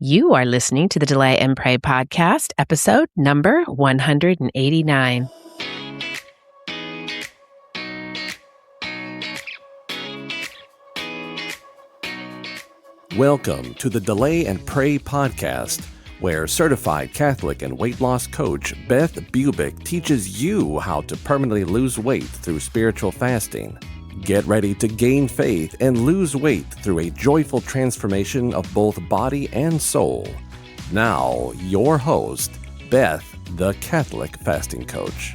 You are listening to the Delay and Pray podcast, episode number 189. Welcome to the Delay and Pray podcast, where certified Catholic and weight loss coach Beth teaches you how to permanently lose weight through spiritual fasting. Get ready to gain faith and lose weight through a joyful transformation of both body and soul. Now, your host, Beth, the Catholic fasting coach.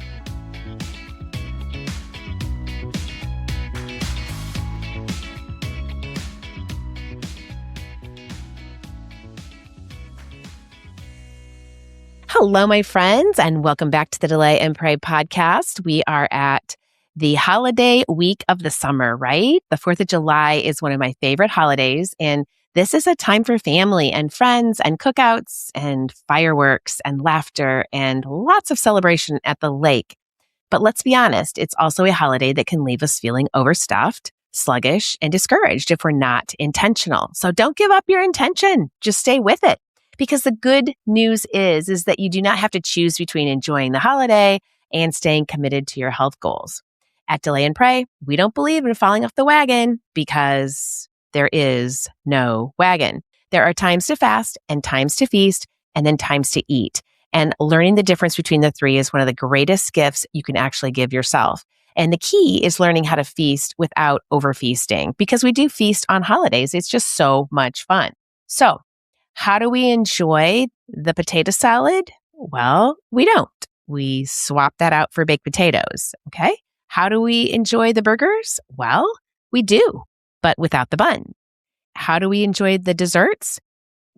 Hello, my friends, and welcome back to the Delay and Pray podcast. We are at the holiday week of the summer, right? The 4th of July is one of my favorite holidays, and this is a time for family and friends and cookouts and fireworks and laughter and lots of celebration at the lake. But let's be honest, it's also a holiday that can leave us feeling overstuffed, sluggish, and discouraged if we're not intentional. So don't give up your intention. Just stay with it. Because the good news is that you do not have to choose between enjoying the holiday and staying committed to your health goals. At Delay and Pray, we don't believe in falling off the wagon because there is no wagon. There are times to fast and times to feast and then times to eat. And learning the difference between the three is one of the greatest gifts you can actually give yourself. And the key is learning how to feast without overfeasting, because we do feast on holidays. It's just so much fun. So, how do we enjoy the potato salad? Well, we don't. We swap that out for baked potatoes, okay? How do we enjoy the burgers? Well, we do, but without the bun. How do we enjoy the desserts?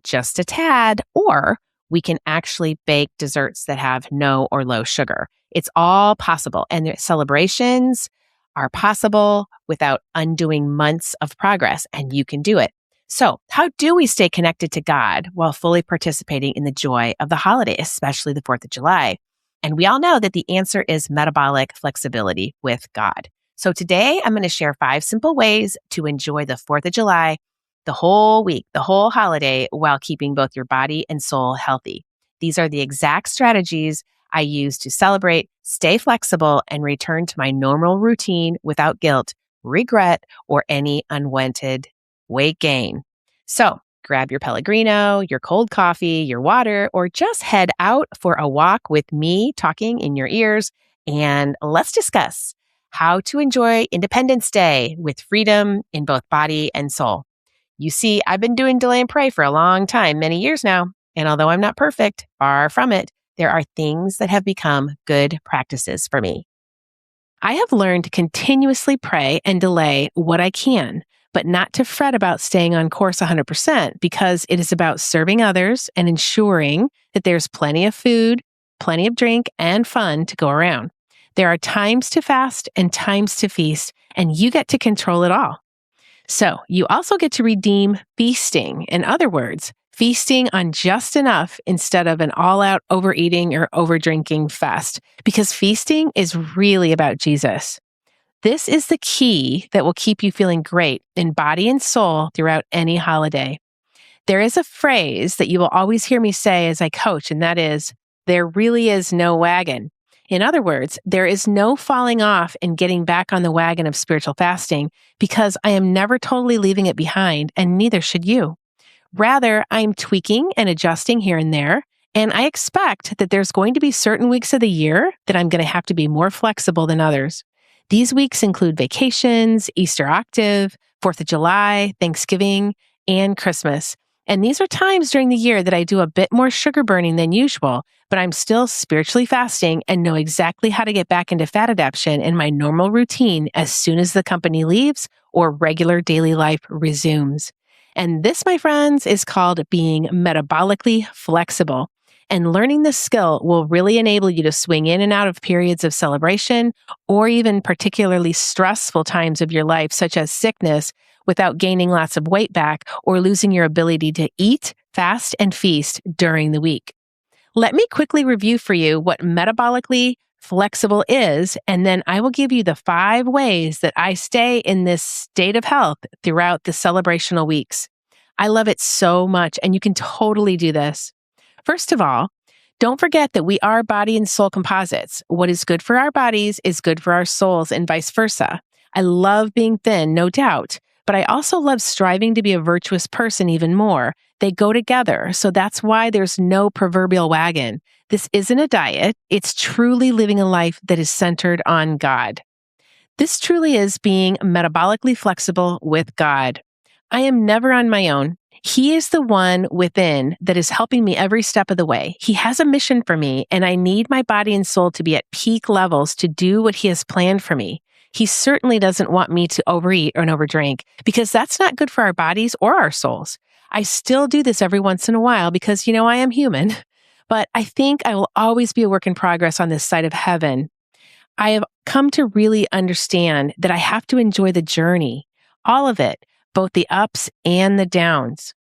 Just a tad, or we can actually bake desserts that have no or low sugar. It's all possible, and the celebrations are possible without undoing months of progress, and you can do it. So, how do we stay connected to God while fully participating in the joy of the holiday, especially the 4th of July? And we all know that the answer is metabolic flexibility with God. So today, I'm going to share 5 simple ways to enjoy the 4th of July, the whole week, the whole holiday, while keeping both your body and soul healthy. These are the exact strategies I use to celebrate, stay flexible, and return to my normal routine without guilt, regret, or any unwanted weight gain. So grab your Pellegrino, your cold coffee, your water, or just head out for a walk with me talking in your ears, and let's discuss how to enjoy Independence Day with freedom in both body and soul. You see, I've been doing Delay and Pray for a long time, many years now, and although I'm not perfect, far from it, there are things that have become good practices for me. I have learned to continuously pray and delay what I can, but not to fret about staying on course 100%, because it is about serving others and ensuring that there's plenty of food, plenty of drink, and fun to go around. There are times to fast and times to feast, and you get to control it all. So you also get to redeem feasting. In other words, feasting on just enough instead of an all-out overeating or overdrinking fast, because feasting is really about Jesus. This is the key that will keep you feeling great in body and soul throughout any holiday. There is a phrase that you will always hear me say as I coach, and that is, there really is no wagon. In other words, there is no falling off and getting back on the wagon of spiritual fasting, because I am never totally leaving it behind, and neither should you. Rather, I'm tweaking and adjusting here and there, and I expect that there's going to be certain weeks of the year that I'm going to have to be more flexible than others. These weeks include vacations, Easter octave, 4th of July, Thanksgiving, and Christmas. And these are times during the year that I do a bit more sugar burning than usual, but I'm still spiritually fasting and know exactly how to get back into fat adaptation in my normal routine as soon as the company leaves or regular daily life resumes. And this, my friends, is called being metabolically flexible. And learning this skill will really enable you to swing in and out of periods of celebration or even particularly stressful times of your life, such as sickness, without gaining lots of weight back or losing your ability to eat, fast, and feast during the week. Let me quickly review for you what metabolically flexible is, and then I will give you the 5 ways that I stay in this state of health throughout the celebrational weeks. I love it so much, and you can totally do this. First of all, don't forget that we are body and soul composites. What is good for our bodies is good for our souls and vice versa. I love being thin, no doubt, but I also love striving to be a virtuous person even more. They go together, so that's why there's no proverbial wagon. This isn't a diet. It's truly living a life that is centered on God. This truly is being metabolically flexible with God. I am never on my own. He is the one within that is helping me every step of the way. He has a mission for me, and I need my body and soul to be at peak levels to do what he has planned for me. He certainly doesn't want me to overeat or overdrink because that's not good for our bodies or our souls. I still do this every once in a while because, I am human, but I think I will always be a work in progress on this side of heaven. I have come to really understand that I have to enjoy the journey, all of it, both the ups and the downs.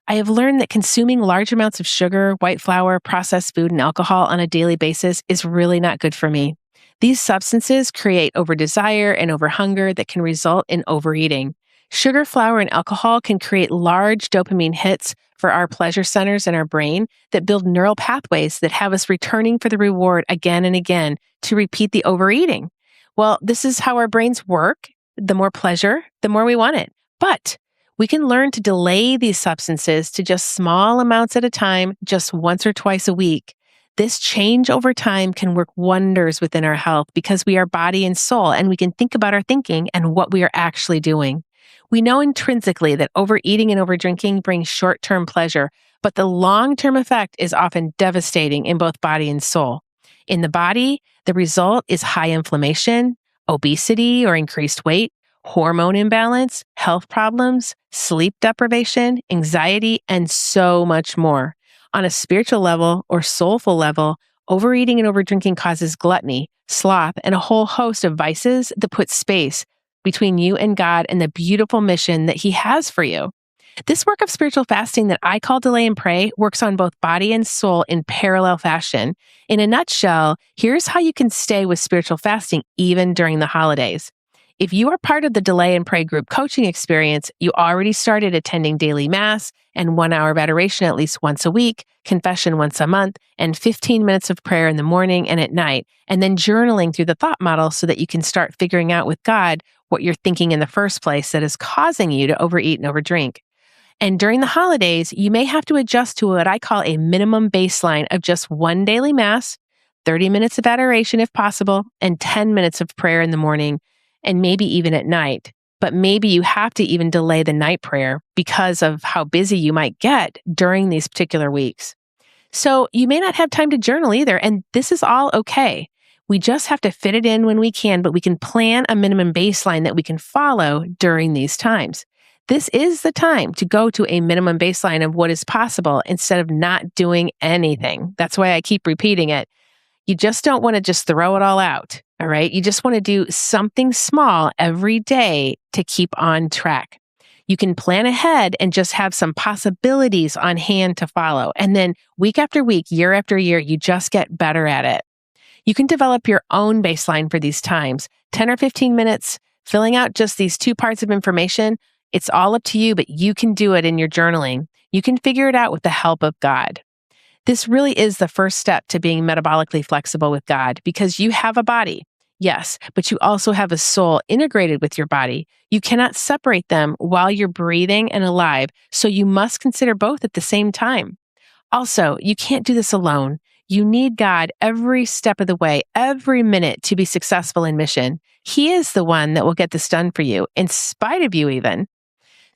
I have learned that consuming large amounts of sugar, white flour, processed food, and alcohol on a daily basis is really not good for me. These substances create over-desire and over-hunger that can result in overeating. Sugar, flour, and alcohol can create large dopamine hits for our pleasure centers in our brain that build neural pathways that have us returning for the reward again and again to repeat the overeating. Well, this is how our brains work. The more pleasure, the more we want it. But we can learn to delay these substances to just small amounts at a time, just once or twice a week. This change over time can work wonders within our health because we are body and soul, and we can think about our thinking and what we are actually doing. We know intrinsically that overeating and overdrinking brings short-term pleasure, but the long-term effect is often devastating in both body and soul. In the body, the result is high inflammation, obesity or increased weight, hormone imbalance, health problems, sleep deprivation, anxiety, and so much more. On a spiritual level or soulful level, overeating and overdrinking causes gluttony, sloth, and a whole host of vices that put space between you and God and the beautiful mission that he has for you. This work of spiritual fasting that I call Delay and Pray works on both body and soul in parallel fashion. In a nutshell, here's how you can stay with spiritual fasting even during the holidays. If you are part of the Delay and Pray group coaching experience, you already started attending daily mass and 1 hour of adoration at least once a week, confession once a month, and 15 minutes of prayer in the morning and at night, and then journaling through the thought model so that you can start figuring out with God what you're thinking in the first place that is causing you to overeat and overdrink. And during the holidays, you may have to adjust to what I call a minimum baseline of just one daily mass, 30 minutes of adoration if possible, and 10 minutes of prayer in the morning, and maybe even at night. But maybe you have to even delay the night prayer because of how busy you might get during these particular weeks. So you may not have time to journal either, and this is all okay. We just have to fit it in when we can, but we can plan a minimum baseline that we can follow during these times. This is the time to go to a minimum baseline of what is possible instead of not doing anything. That's why I keep repeating it. You just don't want to just throw it all out, all right? You just want to do something small every day to keep on track. You can plan ahead and just have some possibilities on hand to follow. And then week after week, year after year, you just get better at it. You can develop your own baseline for these times, 10 or 15 minutes, filling out just these 2 parts of information. It's all up to you, but you can do it in your journaling. You can figure it out with the help of God. This really is the first step to being metabolically flexible with God because you have a body, yes, but you also have a soul integrated with your body. You cannot separate them while you're breathing and alive, so you must consider both at the same time. Also, you can't do this alone. You need God every step of the way, every minute to be successful in mission. He is the one that will get this done for you, in spite of you even.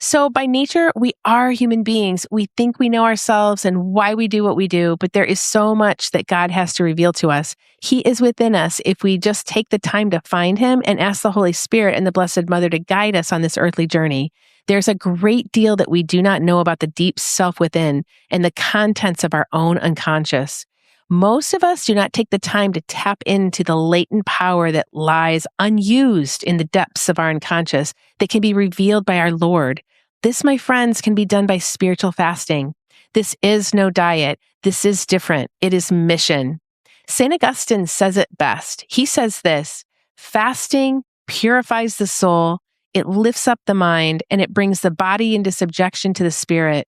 So by nature, we are human beings. We think we know ourselves and why we do what we do, but there is so much that God has to reveal to us. He is within us if we just take the time to find him and ask the Holy Spirit and the Blessed Mother to guide us on this earthly journey. There's a great deal that we do not know about the deep self within and the contents of our own unconscious. Most of us do not take the time to tap into the latent power that lies unused in the depths of our unconscious that can be revealed by our Lord. This, my friends, can be done by spiritual fasting. This is no diet. This is different. It is mission. St. Augustine says it best. He says this, fasting purifies the soul, it lifts up the mind, and it brings the body into subjection to the spirit.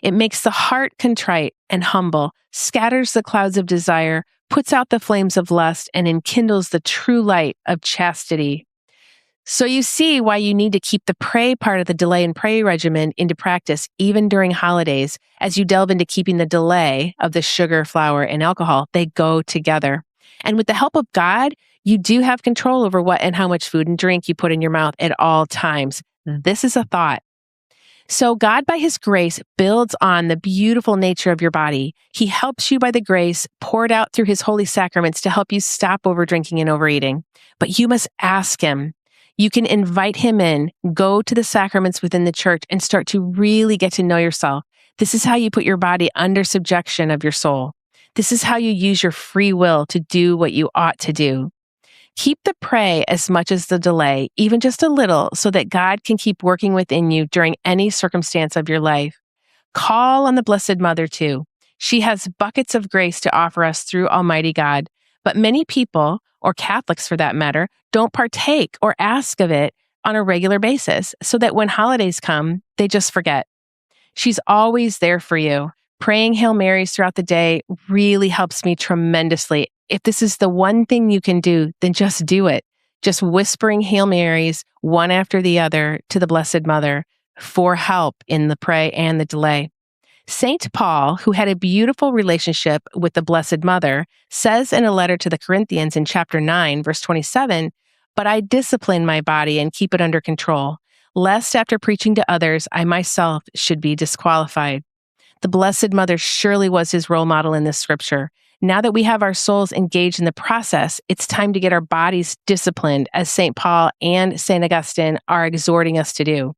It makes the heart contrite and humble, scatters the clouds of desire, puts out the flames of lust, and enkindles the true light of chastity. So you see why you need to keep the pray part of the delay and pray regimen into practice, even during holidays, as you delve into keeping the delay of the sugar, flour, and alcohol. They go together. And with the help of God, you do have control over what and how much food and drink you put in your mouth at all times. This is a thought. So God, by his grace, builds on the beautiful nature of your body. He helps you by the grace poured out through his holy sacraments to help you stop over drinking and overeating. But you must ask him. You can invite him in, go to the sacraments within the church, and start to really get to know yourself. This is how you put your body under subjection of your soul. This is how you use your free will to do what you ought to do. Keep the pray as much as the delay, even just a little, so that God can keep working within you during any circumstance of your life. Call on the Blessed Mother too. She has buckets of grace to offer us through Almighty God. But many people, or Catholics for that matter, don't partake or ask of it on a regular basis, so that when holidays come, they just forget. She's always there for you. Praying Hail Marys throughout the day really helps me tremendously. If this is the one thing you can do, then just do it. Just whispering Hail Marys, one after the other, to the Blessed Mother for help in the pray and the delay. Saint Paul, who had a beautiful relationship with the Blessed Mother, says in a letter to the Corinthians in chapter 9, verse 27, "But I discipline my body and keep it under control, lest after preaching to others, I myself should be disqualified." The Blessed Mother surely was his role model in this scripture. Now that we have our souls engaged in the process, it's time to get our bodies disciplined, as St. Paul and St. Augustine are exhorting us to do.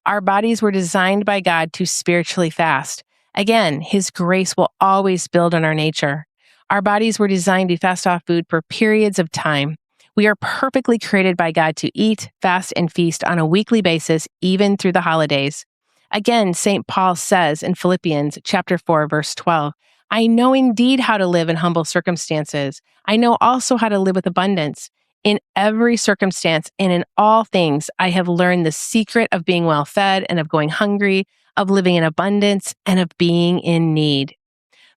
Our bodies were designed by God to spiritually fast. Again, his grace will always build on our nature. Our bodies were designed to fast off food for periods of time. We are perfectly created by God to eat, fast, and feast on a weekly basis, even through the holidays. Again, St. Paul says in Philippians chapter 4, verse 12, "I know indeed how to live in humble circumstances. I know also how to live with abundance. In every circumstance and in all things, I have learned the secret of being well fed and of going hungry, of living in abundance and of being in need."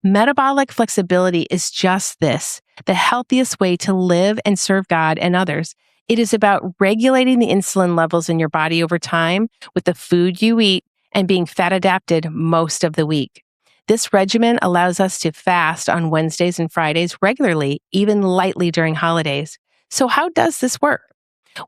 Metabolic flexibility is just this, the healthiest way to live and serve God and others. It is about regulating the insulin levels in your body over time with the food you eat and being fat adapted most of the week. This regimen allows us to fast on Wednesdays and Fridays regularly, even lightly during holidays. So how does this work?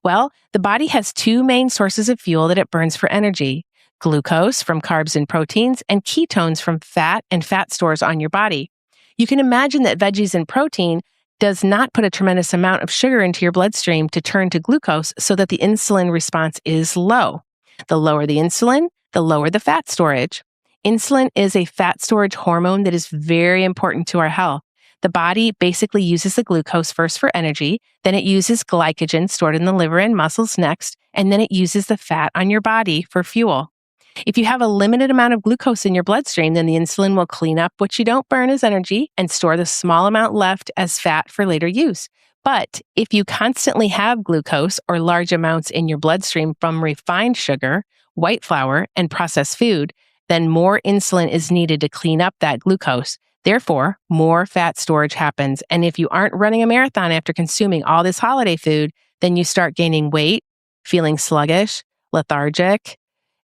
Well, the body has two main sources of fuel that it burns for energy: glucose from carbs and proteins, and ketones from fat and fat stores on your body. You can imagine that veggies and protein does not put a tremendous amount of sugar into your bloodstream to turn to glucose, so that the insulin response is low. The lower the insulin, the lower the fat storage. Insulin is a fat storage hormone that is very important to our health. The body basically uses the glucose first for energy, then it uses glycogen stored in the liver and muscles next, and then it uses the fat on your body for fuel. If you have a limited amount of glucose in your bloodstream, then the insulin will clean up what you don't burn as energy and store the small amount left as fat for later use. But if you constantly have glucose or large amounts in your bloodstream from refined sugar, white flour, and processed food, then more insulin is needed to clean up that glucose. Therefore, more fat storage happens. And if you aren't running a marathon after consuming all this holiday food, then you start gaining weight, feeling sluggish, lethargic,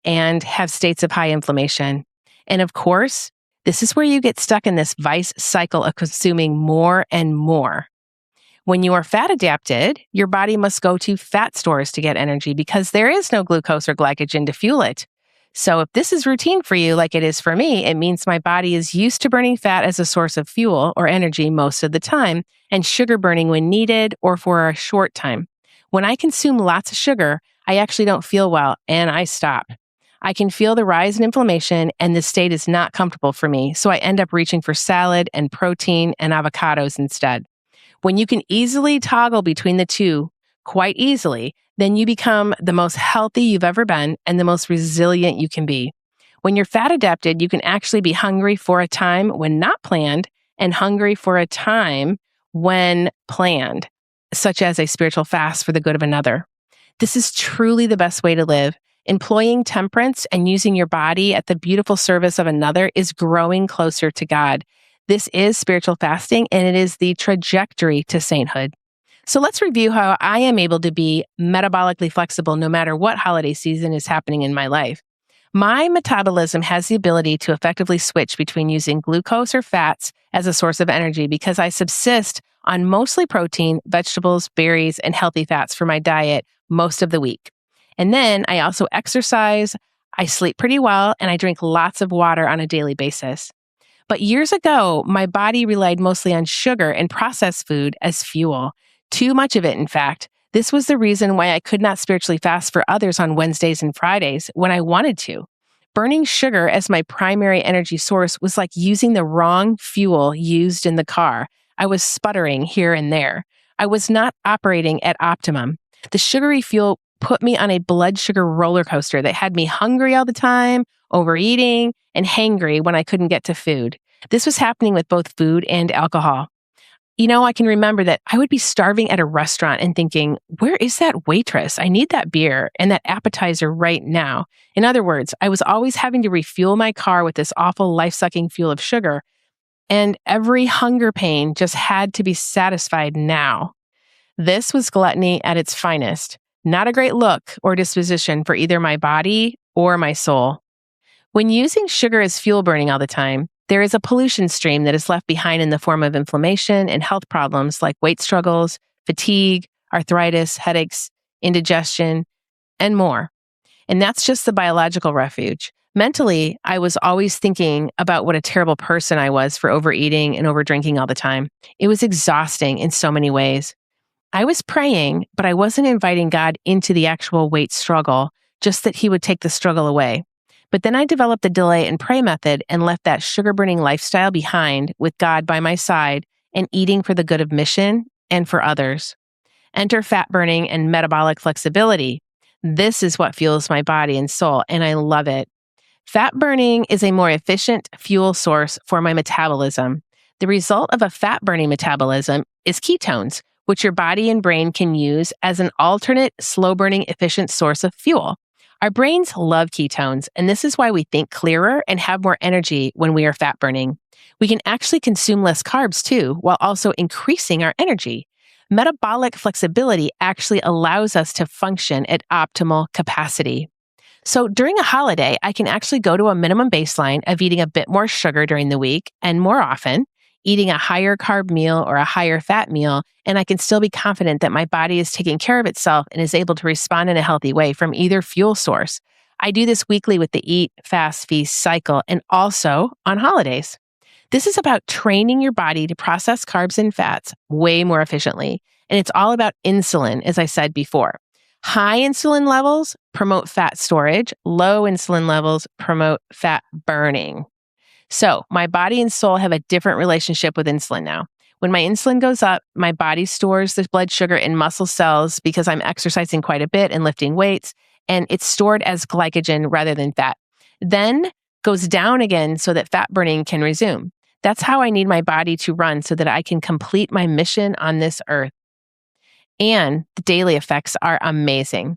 and have states of high inflammation. And of course, this is where you get stuck in this vice cycle of consuming more and more. When you are fat adapted, your body must go to fat stores to get energy because there is no glucose or glycogen to fuel it. So if this is routine for you, like it is for me, it means my body is used to burning fat as a source of fuel or energy most of the time, and sugar burning when needed or for a short time. When I consume lots of sugar, I actually don't feel well and I stop. I can feel the rise in inflammation and the state is not comfortable for me, so I end up reaching for salad and protein and avocados instead. When you can easily toggle between the two, quite easily, then you become the most healthy you've ever been and the most resilient you can be. When you're fat adapted, you can actually be hungry for a time when not planned and hungry for a time when planned, such as a spiritual fast for the good of another. This is truly the best way to live. Employing temperance and using your body at the beautiful service of another is growing closer to God. This is spiritual fasting, and it is the trajectory to sainthood. So let's review how I am able to be metabolically flexible no matter what holiday season is happening in my life. My metabolism has the ability to effectively switch between using glucose or fats as a source of energy because I subsist on mostly protein, vegetables, berries, and healthy fats for my diet most of the week. And then I also exercise, I sleep pretty well, and I drink lots of water on a daily basis. But years ago, my body relied mostly on sugar and processed food as fuel. Too much of it, in fact. This was the reason why I could not spiritually fast for others on Wednesdays and Fridays when I wanted to. Burning sugar as my primary energy source was like using the wrong fuel used in the car. I was sputtering here and there. I was not operating at optimum. The sugary fuel put me on a blood sugar roller coaster that had me hungry all the time, overeating, and hangry when I couldn't get to food. This was happening with both food and alcohol. I can remember that I would be starving at a restaurant and thinking, where is that waitress? I need that beer and that appetizer right now. In other words, I was always having to refuel my car with this awful life-sucking fuel of sugar, and every hunger pain just had to be satisfied now. This was gluttony at its finest. Not a great look or disposition for either my body or my soul. When using sugar as fuel burning all the time, there is a pollution stream that is left behind in the form of inflammation and health problems like weight struggles, fatigue, arthritis, headaches, indigestion, and more. And that's just the biological refuge. Mentally, I was always thinking about what a terrible person I was for overeating and overdrinking all the time. It was exhausting in so many ways. I was praying, but I wasn't inviting God into the actual weight struggle, just that He would take the struggle away. But then I developed the delay and pray method and left that sugar-burning lifestyle behind with God by my side and eating for the good of mission and for others. Enter fat burning and metabolic flexibility. This is what fuels my body and soul, and I love it. Fat burning is a more efficient fuel source for my metabolism. The result of a fat-burning metabolism is ketones, which your body and brain can use as an alternate, slow-burning, efficient source of fuel. Our brains love ketones, and this is why we think clearer and have more energy when we are fat-burning. We can actually consume less carbs too, while also increasing our energy. Metabolic flexibility actually allows us to function at optimal capacity. So during a holiday, I can actually go to a minimum baseline of eating a bit more sugar during the week and more often, eating a higher carb meal or a higher fat meal, and I can still be confident that my body is taking care of itself and is able to respond in a healthy way from either fuel source. I do this weekly with the eat, fast, feast cycle and also on holidays. This is about training your body to process carbs and fats way more efficiently. And it's all about insulin, as I said before. High insulin levels promote fat storage. Low insulin levels promote fat burning. So my body and soul have a different relationship with insulin now. When my insulin goes up, my body stores the blood sugar in muscle cells because I'm exercising quite a bit and lifting weights, and it's stored as glycogen rather than fat. Then goes down again so that fat burning can resume. That's how I need my body to run so that I can complete my mission on this earth. And the daily effects are amazing.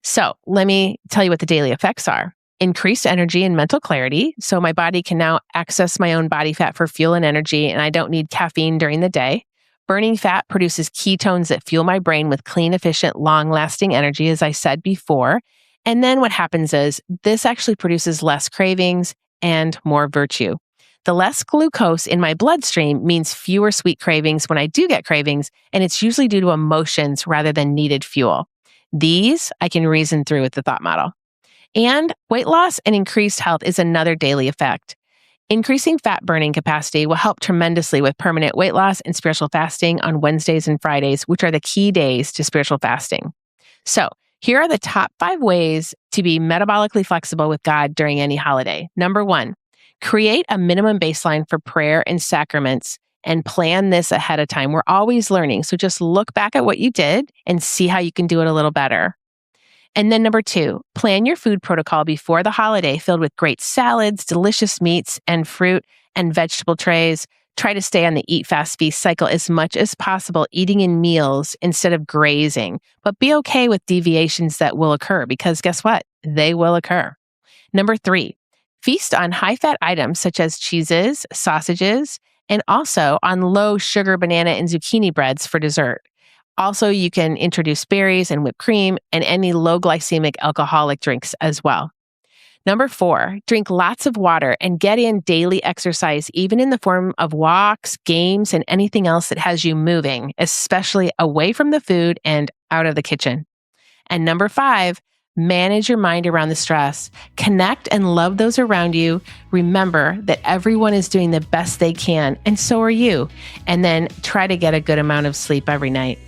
So let me tell you what the daily effects are. Increased energy and mental clarity. So my body can now access my own body fat for fuel and energy, and I don't need caffeine during the day. Burning fat produces ketones that fuel my brain with clean, efficient, long-lasting energy, as I said before. And then what happens is this actually produces less cravings and more virtue. The less glucose in my bloodstream means fewer sweet cravings when I do get cravings, and it's usually due to emotions rather than needed fuel. These I can reason through with the thought model. And weight loss and increased health is another daily effect. Increasing fat burning capacity will help tremendously with permanent weight loss and spiritual fasting on Wednesdays and Fridays, which are the key days to spiritual fasting. So here are the top 5 ways to be metabolically flexible with God during any holiday. Number 1, create a minimum baseline for prayer and sacraments and plan this ahead of time. We're always learning, so just look back at what you did and see how you can do it a little better. And then number 2, plan your food protocol before the holiday filled with great salads, delicious meats and fruit and vegetable trays. Try to stay on the eat fast feast cycle as much as possible, eating in meals instead of grazing. But be okay with deviations that will occur because guess what? They will occur. Number 3, feast on high-fat items such as cheeses, sausages, and also on low-sugar banana and zucchini breads for dessert. Also, you can introduce berries and whipped cream and any low-glycemic alcoholic drinks as well. Number 4, drink lots of water and get in daily exercise, even in the form of walks, games, and anything else that has you moving, especially away from the food and out of the kitchen. And number 5, manage your mind around the stress. Connect and love those around you. Remember that everyone is doing the best they can, and so are you. And then try to get a good amount of sleep every night.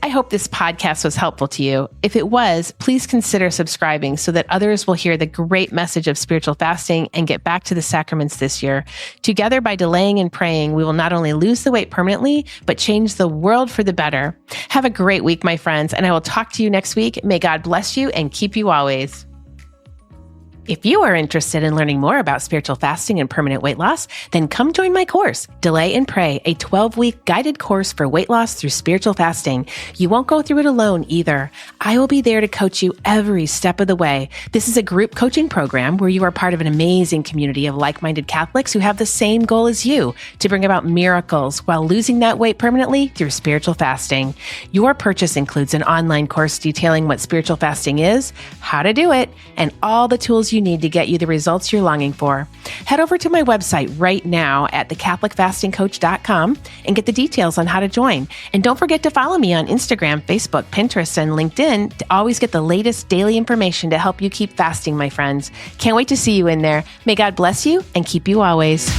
I hope this podcast was helpful to you. If it was, please consider subscribing so that others will hear the great message of spiritual fasting and get back to the sacraments this year. Together, by delaying and praying, we will not only lose the weight permanently, but change the world for the better. Have a great week, my friends, and I will talk to you next week. May God bless you and keep you always. If you are interested in learning more about spiritual fasting and permanent weight loss, then come join my course, Delay and Pray, a 12-week guided course for weight loss through spiritual fasting. You won't go through it alone either. I will be there to coach you every step of the way. This is a group coaching program where you are part of an amazing community of like-minded Catholics who have the same goal as you, to bring about miracles while losing that weight permanently through spiritual fasting. Your purchase includes an online course detailing what spiritual fasting is, how to do it, and all the tools you need to get you the results you're longing for. Head over to my website right now at thecatholicfastingcoach.com and get the details on how to join. And don't forget to follow me on Instagram, Facebook, Pinterest, and LinkedIn to always get the latest daily information to help you keep fasting, my friends. Can't wait to see you in there. May God bless you and keep you always.